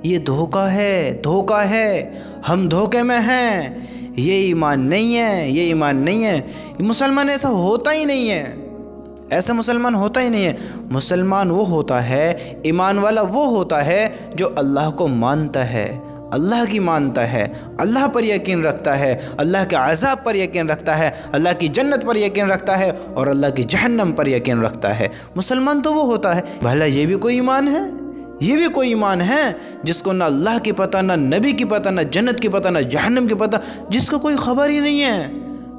یہ دھوکہ ہے، ہم دھوکے میں ہیں، یہ ایمان نہیں ہے، یہ ایمان نہیں ہے۔ مسلمان ایسا ہوتا ہی نہیں ہے، ایسا مسلمان ہوتا ہی نہیں ہے۔ مسلمان وہ ہوتا ہے، ایمان والا وہ ہوتا ہے جو اللہ کو مانتا ہے، اللہ کی مانتا ہے، اللہ پر یقین رکھتا ہے، اللہ کے عذاب پر یقین رکھتا ہے، اللہ کی جنت پر یقین رکھتا ہے اور اللہ کی جہنم پر یقین رکھتا ہے۔ مسلمان تو وہ ہوتا ہے۔ بھلا یہ بھی کوئی ایمان ہے؟ یہ بھی کوئی ایمان ہے جس کو نہ اللہ کی پتہ، نہ نبی کی پتہ، نہ جنت کی پتہ، نہ جہنم کی پتہ، جس کو کوئی خبر ہی نہیں ہے،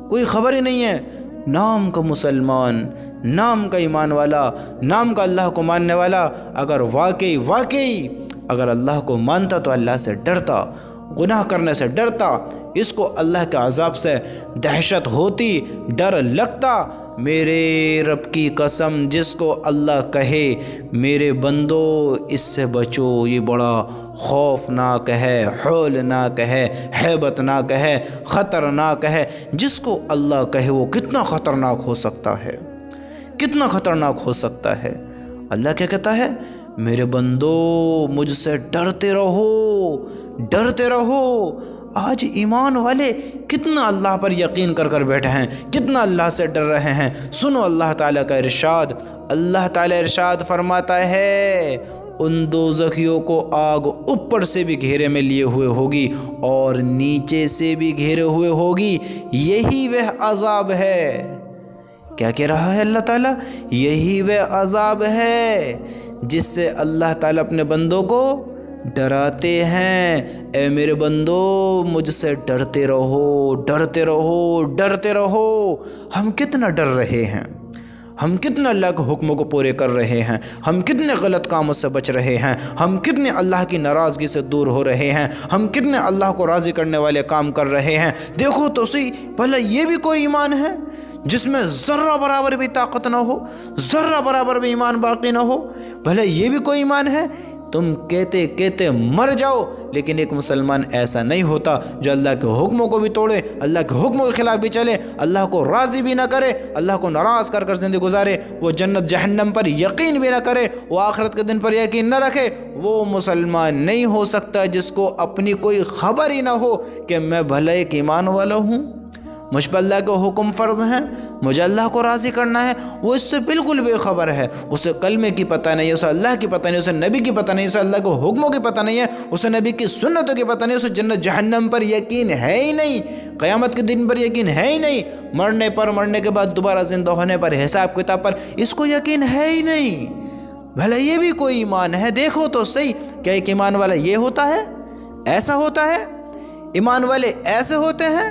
کوئی خبر ہی نہیں ہے۔ نام کا مسلمان، نام کا ایمان والا، نام کا اللہ کو ماننے والا، اگر واقعی اگر اللہ کو مانتا تو اللہ سے ڈرتا، گناہ کرنے سے ڈرتا، اس کو اللہ کے عذاب سے دہشت ہوتی، ڈر لگتا۔ میرے رب کی قسم، جس کو اللہ کہے میرے بندو اس سے بچو، یہ بڑا خوفناک ہے، ہولناک ہے، ہیبتناک ہے، خطرناک ہے۔ جس کو اللہ کہے وہ کتنا خطرناک ہو سکتا ہے، کتنا خطرناک ہو سکتا ہے۔ اللہ کیا کہتا ہے؟ میرے بندو مجھ سے ڈرتے رہو، ڈرتے رہو۔ آج ایمان والے کتنا اللہ پر یقین کر بیٹھے ہیں، کتنا اللہ سے ڈر رہے ہیں۔ سنو اللہ تعالیٰ کا ارشاد، اللہ تعالیٰ ارشاد فرماتا ہے ان دوزخیوں کو آگ اوپر سے بھی گھیرے میں لیے ہوئے ہوگی اور نیچے سے بھی گھیرے ہوئے ہوگی، یہی وہ عذاب ہے۔ کیا کہہ رہا ہے اللہ تعالیٰ؟ یہی وہ عذاب ہے جس سے اللہ تعالیٰ اپنے بندوں کو ڈراتے ہیں۔ اے میرے بندو مجھ سے ڈرتے رہو، ڈرتے رہو، ڈرتے رہو۔ ہم کتنا ڈر رہے ہیں، ہم کتنے اللہ کے حکموں کو پورے کر رہے ہیں، ہم کتنے غلط کاموں سے بچ رہے ہیں، ہم کتنے اللہ کی ناراضگی سے دور ہو رہے ہیں، ہم کتنے اللہ کو راضی کرنے والے کام کر رہے ہیں۔ دیکھو تو صحیح، بھلا یہ بھی کوئی ایمان ہے جس میں ذرہ برابر بھی طاقت نہ ہو، ذرہ برابر بھی ایمان باقی نہ ہو؟ بھلا یہ بھی کوئی ایمان ہے؟ تم کہتے کہتے مر جاؤ، لیکن ایک مسلمان ایسا نہیں ہوتا جو اللہ کے حکموں کو بھی توڑے، اللہ کے حکموں کے خلاف بھی چلے، اللہ کو راضی بھی نہ کرے، اللہ کو ناراض کر زندگی گزارے، وہ جنت جہنم پر یقین بھی نہ کرے، وہ آخرت کے دن پر یقین نہ رکھے۔ وہ مسلمان نہیں ہو سکتا جس کو اپنی کوئی خبر ہی نہ ہو کہ میں بھلا ایک ایمان والا ہوں، مجھ پر اللہ کے حکم فرض ہیں، مجھے اللہ کو راضی کرنا ہے۔ وہ اس سے بالکل بے خبر ہے، اسے کلمے کی پتہ نہیں ہے، اسے اللہ کی پتہ نہیں، اسے نبی کی پتہ نہیں، اسے اللہ کے حکموں کی پتہ نہیں ہے، اسے نبی کی سنتوں کی پتہ نہیں، اسے جنت جہنم پر یقین ہے ہی نہیں، قیامت کے دن پر یقین ہے ہی نہیں، مرنے کے بعد دوبارہ زندہ ہونے پر، حساب کتاب پر اس کو یقین ہے ہی نہیں۔ بھلا یہ بھی کوئی ایمان ہے؟ دیکھو تو صحیح، کیا ایک ایمان والا یہ ہوتا ہے؟ ایسا ہوتا ہے؟ ایمان والے ایسے ہوتے ہیں؟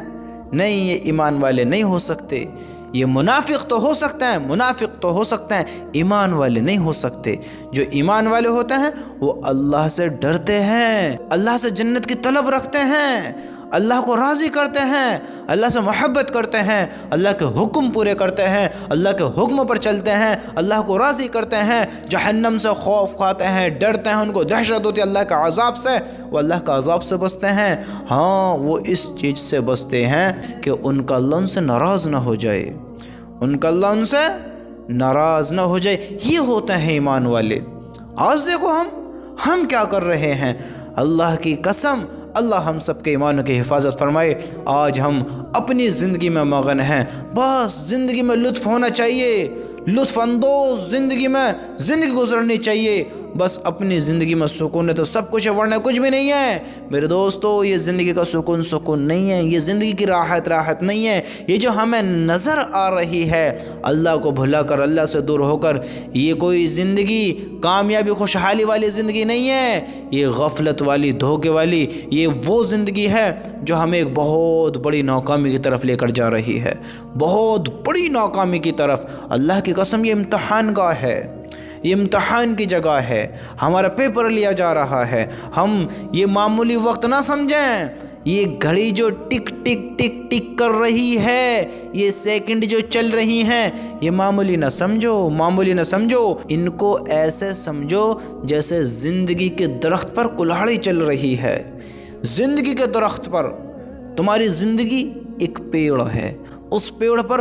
نہیں، یہ ایمان والے نہیں ہو سکتے۔ یہ منافق تو ہو سکتے ہیں، منافق تو ہو سکتے ہیں، ایمان والے نہیں ہو سکتے۔ جو ایمان والے ہوتے ہیں وہ اللہ سے ڈرتے ہیں، اللہ سے جنت کی طلب رکھتے ہیں، اللہ کو راضی کرتے ہیں، اللہ سے محبت کرتے ہیں، اللہ کے حکم پورے کرتے ہیں، اللہ کے حکم پر چلتے ہیں، اللہ کو راضی کرتے ہیں، جہنم سے خوف کھاتے ہیں، ڈرتے ہیں، ان کو دہشت ہوتی ہے اللہ کے عذاب سے، وہ اللہ کا عذاب سے بچتے ہیں۔ ہاں، وہ اس چیز سے بچتے ہیں کہ ان کا اللہ ان سے ناراض نہ ہو جائے، ان کا اللہ ان سے ناراض نہ ہو جائے۔ یہ ہوتے ہیں ایمان والے۔ آج دیکھو ہم کیا کر رہے ہیں۔ اللہ کی قسم، اللہ ہم سب کے ایمان کی حفاظت فرمائے۔ آج ہم اپنی زندگی میں مغن ہیں، بس زندگی میں لطف ہونا چاہیے، لطف اندوز زندگی گزرنی چاہیے، بس اپنی زندگی میں سکون ہے تو سب کچھ ہے، ورنہ کچھ بھی نہیں ہے۔ میرے دوستو، یہ زندگی کا سکون نہیں ہے، یہ زندگی کی راحت نہیں ہے۔ یہ جو ہمیں نظر آ رہی ہے اللہ کو بھلا کر، اللہ سے دور ہو کر، یہ کوئی زندگی کامیابی خوشحالی والی زندگی نہیں ہے، یہ غفلت والی، دھوکے والی، یہ وہ زندگی ہے جو ہمیں ایک بہت بڑی ناکامی کی طرف لے کر جا رہی ہے، بہت بڑی ناکامی کی طرف۔ اللہ کی قسم، یہ امتحان گاہ ہے، یہ امتحان کی جگہ ہے، ہمارا پیپر لیا جا رہا ہے۔ ہم یہ معمولی وقت نہ سمجھیں، یہ گھڑی جو ٹک ٹک ٹک ٹک کر رہی ہے، یہ سیکنڈ جو چل رہی ہیں، یہ معمولی نہ سمجھو، ان کو ایسے سمجھو جیسے زندگی کے درخت پر کلاڑی چل رہی ہے۔ زندگی کے درخت پر تمہاری زندگی ایک پیڑ ہے، اس پیڑ پر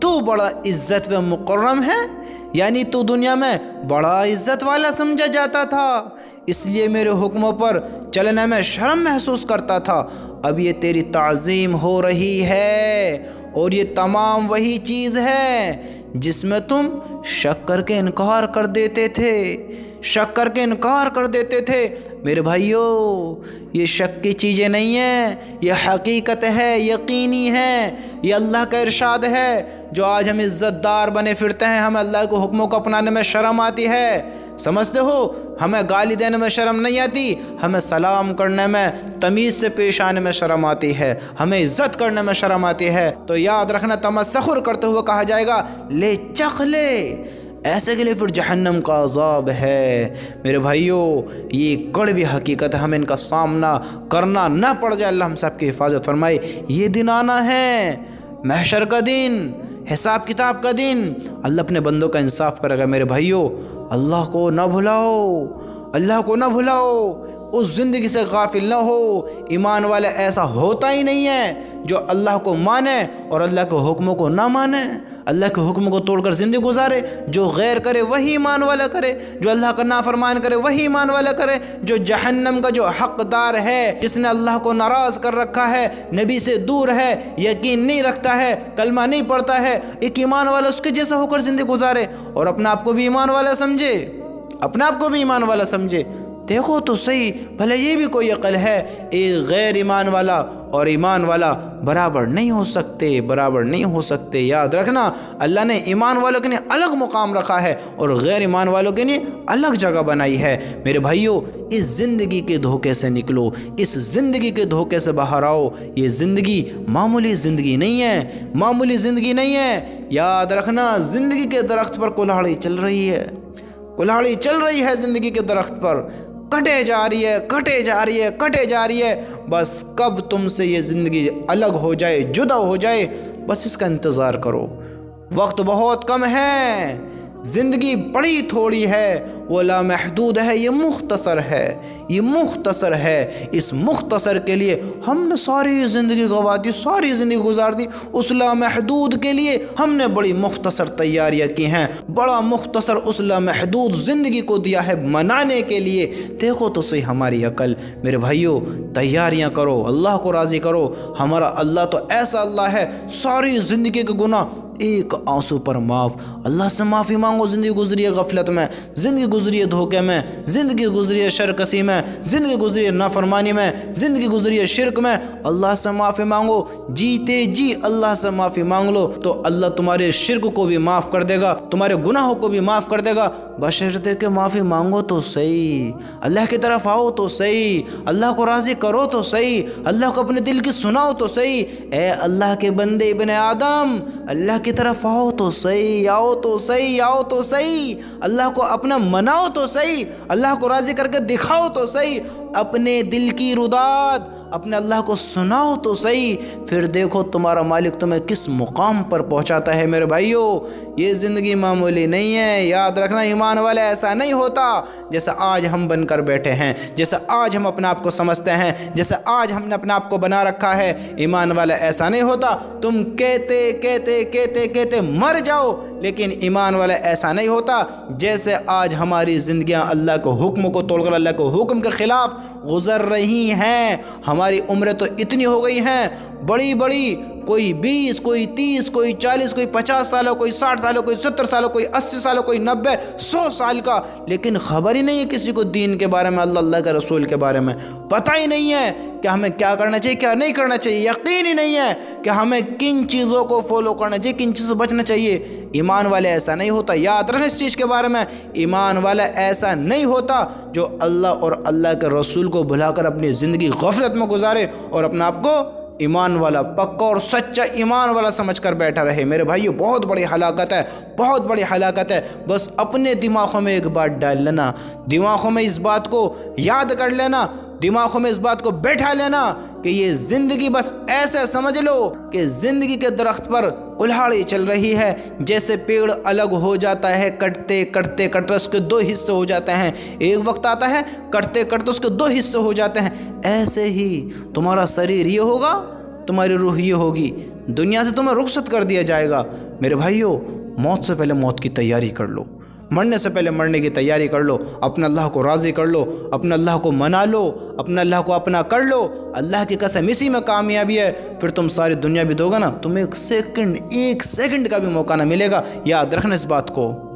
تو بڑا عزت و مکرم ہے، یعنی تو دنیا میں بڑا عزت والا سمجھا جاتا تھا، اس لیے میرے حکموں پر چلنے میں شرم محسوس کرتا تھا۔ اب یہ تیری تعظیم ہو رہی ہے، اور یہ تمام وہی چیز ہے جس میں تم شک کر کے انکار کر دیتے تھے، شک کر کے انکار کر دیتے تھے۔ میرے بھائیو، یہ شک کی چیزیں نہیں ہیں، یہ حقیقت ہے، یقینی ہے، یہ اللہ کا ارشاد ہے۔ جو آج ہم عزت دار بنے پھرتے ہیں، ہمیں اللہ کے حکموں کو اپنانے میں شرم آتی ہے، سمجھتے ہو؟ ہمیں گالی دینے میں شرم نہیں آتی، ہمیں سلام کرنے میں، تمیز سے پیش آنے میں شرم آتی ہے، ہمیں عزت کرنے میں شرم آتی ہے۔ تو یاد رکھنا، تمسخر کرتے ہوئے کہا جائے گا لے چکھ لے، ایسے کے لیے پھر جہنم کا عذاب ہے۔ میرے بھائیوں، یہ کڑوی حقیقت ہے، ہمیں ان کا سامنا کرنا نہ پڑ جائے، اللہ ہم سب کی حفاظت فرمائے۔ یہ دن آنا ہے، محشر کا دن، حساب کتاب کا دن، اللہ اپنے بندوں کا انصاف کرے گا۔ میرے بھائیوں، اللہ کو نہ بھلاؤ، اللہ کو نہ بھلاؤ، اس زندگی سے غافل نہ ہو۔ ایمان والا ایسا ہوتا ہی نہیں ہے جو اللہ کو مانے اور اللہ کے حکموں کو نہ مانے، اللہ کے حکموں کو توڑ کر زندگی گزارے۔ جو غیر کرے وہی ایمان والا کرے، جو اللہ کا نافرمان کرے وہی ایمان والا کرے۔ جو جہنم کا جو حقدار ہے، جس نے اللہ کو ناراض کر رکھا ہے، نبی سے دور ہے، یقین نہیں رکھتا ہے، کلمہ نہیں پڑھتا ہے، ایک ایمان والا اس کے جیسا ہو کر زندگی گزارے اور اپنے آپ کو بھی ایمان والا سمجھے، اپنے آپ کو بھی ایمان والا سمجھے۔ دیکھو تو صحیح، بھلے یہ بھی کوئی عقل ہے، ایک غیر ایمان والا اور ایمان والا برابر نہیں ہو سکتے، برابر نہیں ہو سکتے۔ یاد رکھنا، اللہ نے ایمان والوں کے لیے الگ مقام رکھا ہے اور غیر ایمان والوں کے لیے الگ جگہ بنائی ہے۔ میرے بھائیوں، اس زندگی کے دھوکے سے نکلو، اس زندگی کے دھوکے سے باہر آؤ۔ یہ زندگی معمولی زندگی نہیں ہے، معمولی زندگی نہیں ہے۔ یاد رکھنا، زندگی کے درخت پر کلہاڑی چل رہی ہے، کلہاڑی چل رہی ہے زندگی کے درخت پر، کٹے جا رہی ہے، کٹے جا رہی ہے، کٹے جا رہی ہے۔ بس کب تم سے یہ زندگی الگ ہو جائے، جدا ہو جائے، بس اس کا انتظار کرو۔ وقت بہت کم ہے، زندگی بڑی تھوڑی ہے، وہ لامحدود ہے، یہ مختصر ہے، یہ مختصر ہے۔ اس مختصر کے لیے ہم نے ساری زندگی گنوا دی، ساری زندگی گزار دی۔ اس لامحدود کے لیے ہم نے بڑی مختصر تیاریاں کی ہیں، بڑا مختصر اس لامحدود زندگی کو دیا ہے منانے کے لیے۔ دیکھو تو صحیح ہماری عقل۔ میرے بھائیوں، تیاریاں کرو، اللہ کو راضی کرو۔ ہمارا اللہ تو ایسا اللہ ہے، ساری زندگی کے گناہ ایک آنسو پر معاف۔ اللہ سے معافی مانگو۔ زندگی گزری ہے غفلت میں، زندگی گزری ہے دھوکے میں، زندگی گزری ہے شرکسی میں، زندگی گزری ہے نافرمانی میں، زندگی گزری ہے شرک میں۔ اللہ سے معافی مانگو، جیتے جی اللہ سے معافی مانگ لو تو اللہ تمہارے شرک کو بھی معاف کر دے گا، تمہارے گناہوں کو بھی معاف کر دے گا، بشرطے کہ معافی مانگو تو صحیح، اللہ کی طرف آؤ تو صحیح، اللہ کو راضی کرو تو صحیح، اللہ کو اپنے دل کی سناؤ تو صحیح۔ اے اللہ کے بندے ابن آدم، اللہ کی طرف آؤ تو صحیح، آؤ تو صحیح، آؤ تو صحیح، اللہ کو اپنا مناؤ تو صحیح، اللہ کو راضی کر کے دکھاؤ تو صحیح، اپنے دل کی رودات اپنے اللہ کو سناؤ تو صحیح۔ پھر دیکھو تمہارا مالک تمہیں کس مقام پر پہنچاتا ہے۔ میرے بھائیوں، یہ زندگی معمولی نہیں ہے۔ یاد رکھنا، ایمان والا ایسا نہیں ہوتا جیسا آج ہم بن کر بیٹھے ہیں، جیسا آج ہم اپنے آپ کو سمجھتے ہیں، جیسا آج ہم نے اپنے آپ کو بنا رکھا ہے۔ ایمان والا ایسا نہیں ہوتا، تم کہتے کہتے کہتے کہتے مر جاؤ، لیکن ایمان والا ایسا نہیں ہوتا جیسے آج ہماری زندگیاں اللہ کے حکم کو توڑ کر اللہ کے حکم کے خلاف گزر رہی ہیں۔ ہماری عمریں تو اتنی ہو گئی ہیں، بڑی بڑی، کوئی 20، کوئی 30، کوئی 40، کوئی 50 سالوں، کوئی 60 سالوں، کوئی 70 سالوں، کوئی 80 سالوں، کوئی 90، 100 سال کا، لیکن خبر ہی نہیں ہے کسی کو دین کے بارے میں، اللہ کے رسول کے بارے میں پتہ ہی نہیں ہے کہ ہمیں کیا کرنا چاہیے، کیا نہیں کرنا چاہیے، یقین ہی نہیں ہے کہ ہمیں کن چیزوں کو فالو کرنا چاہیے، کن چیزوں سے بچنا چاہیے۔ ایمان والے ایسا نہیں ہوتا، یاد رکھیں اس چیز کے بارے میں۔ ایمان والا ایسا نہیں ہوتا جو اللہ اور اللہ کے رسول کو بھلا کر اپنی زندگی غفلت میں گزارے اور اپنے آپ کو ایمان والا، پکا اور سچا ایمان والا سمجھ کر بیٹھا رہے۔ میرے بھائیو، بہت بڑی ہلاکت ہے، بہت بڑی ہلاکت ہے۔ بس اپنے دماغوں میں ایک بات ڈال لینا، دماغوں میں اس بات کو یاد کر لینا، دماغوں میں اس بات کو بیٹھا لینا کہ یہ زندگی بس ایسے سمجھ لو کہ زندگی کے درخت پر کلہاڑی چل رہی ہے، جیسے پیڑ الگ ہو جاتا ہے کٹتے کٹتے کٹتے اس کے 2 حصے ہو جاتے ہیں، ایک وقت آتا ہے کٹتے کٹتے اس کے 2 حصے ہو جاتے ہیں، ایسے ہی تمہارا شریر یہ ہوگا، تمہاری روح یہ ہوگی، دنیا سے تمہیں رخصت کر دیا جائے گا۔ میرے بھائیوں، موت سے پہلے موت کی تیاری کر لو، مرنے سے پہلے مرنے کی تیاری کر لو، اپنے اللہ کو راضی کر لو، اپنے اللہ کو منا لو، اپنے اللہ کو اپنا کر لو۔ اللہ کی قسم اسی میں کامیابی ہے، پھر تم ساری دنیا بھی دو گے نا، تمہیں ایک سیکنڈ کا بھی موقع نہ ملے گا۔ یاد رکھنا اس بات کو۔